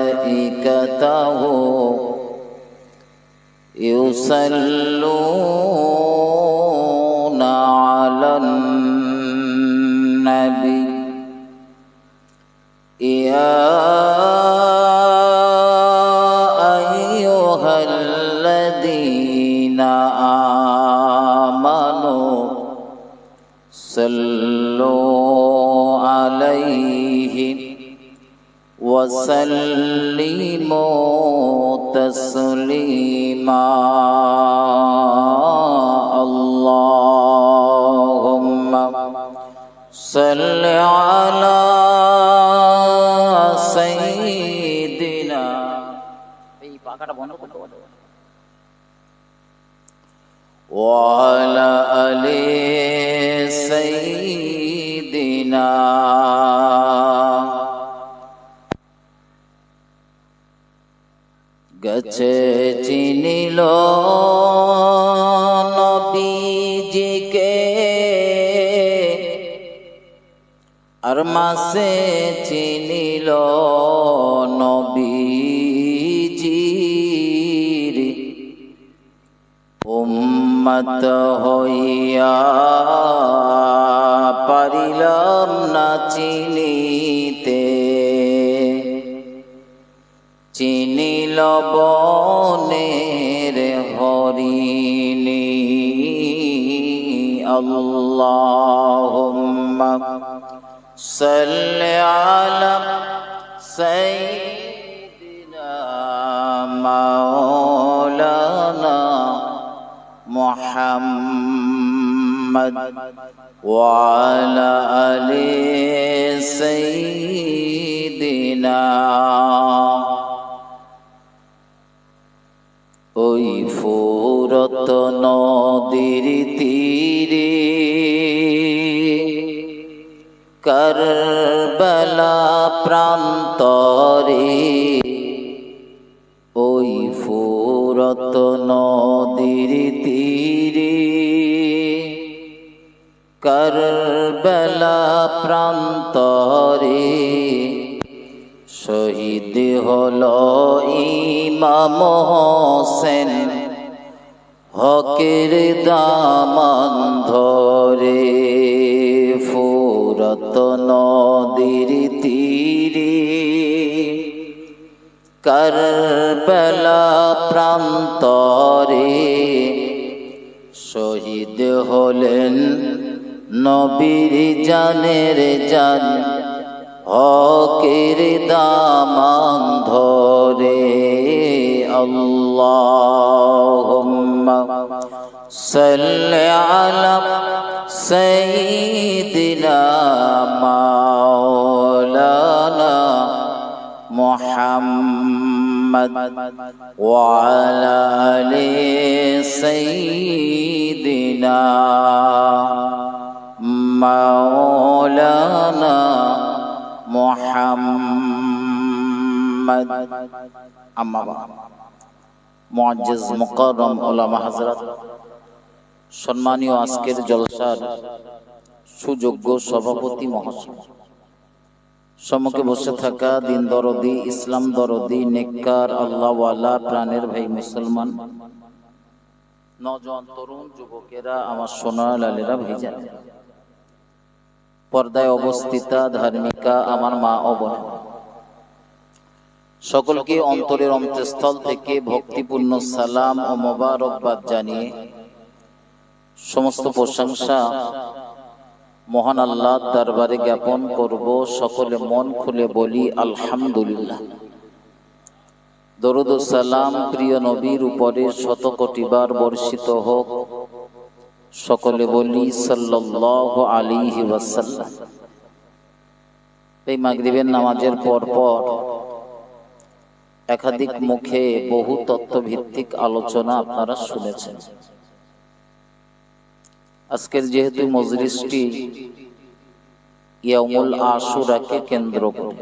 ملائكته يصلون على النبي يا أيها الذين آمنوا صلوا عليه وسلموا تسليما اللهم صل على سيدنا وعلى آل سيدنا গছে চিনিল নবীজিকে আর মাসে চিনিল নবীজির উম্মত হইয়া পারিলাম না চিনিতে চিনিল বনের হরিণী আল্লাহুম্মা সাল্লি আলা সাইয়্যিদিনা মাওলানা মুহাম্মদ ওয়া আলা আলি সাইয়্যিদিনা ওই ফুরত নদীর তীরে কারবালা প্রান্তরে ওই ফুরত নদীর তীরে কারবালা প্রান্তরে শহীদ হলো ইমাম হোসেন হকের দামান ধরে ফুরত নদীর তীরে কারবালা প্রান্তরে শহীদ হলেন নবীর জানের জান হকের দামান ধরে আল্লাহুম্মা সাল্লি আলা সাইয়্যিদিনা মাওলানা মুহাম্মদ ওয়া আলা আলি সাইয়্যিদিনা মাওলানা মুহাম্মদ আম্মা বা'দ মুআজ্জিজ মুকাররম উলামা হযরত সম্মানীয় আজকের জলসার সুযোগ্য সভাপতি মহাশয় সম্মুখে বসে থাকা দিন দরদি ইসলাম দরদি নেককার আল্লাহওয়ালা প্রাণের ভাই মুসলমান নওজোয়ান তরুণ যুবকেরা আমার সোনার লালেরা ভাইজান পর্দায় অবস্থিতা ধার্মিকা আমার মা ও বোন সকলকে অন্তরের অন্তঃস্থল থেকে ভক্তিপূর্ণ সালাম ও মোবারকবাদ জানিয়ে সমস্ত প্রশংসা মহান আল্লাহর দরবারে জ্ঞাপন করব সকলে মন খুলে বলি আলহামদুলিল্লাহ দরুদ ও সালাম প্রিয় নবীর উপরে শত কোটিবার বর্ষিত হোক সকলে বলি সাল্লাল্লাহু আলাইহি ওয়াসাল্লাম এই মাগরিবের নামাজের পর একাধিক মুখে বহু তত্ত্বভিত্তিক আলোচনা আপনারা শুনেছেন আজকের যেহেতু মজলিসটি ইয়াউমুল আশুরাকে কেন্দ্র করে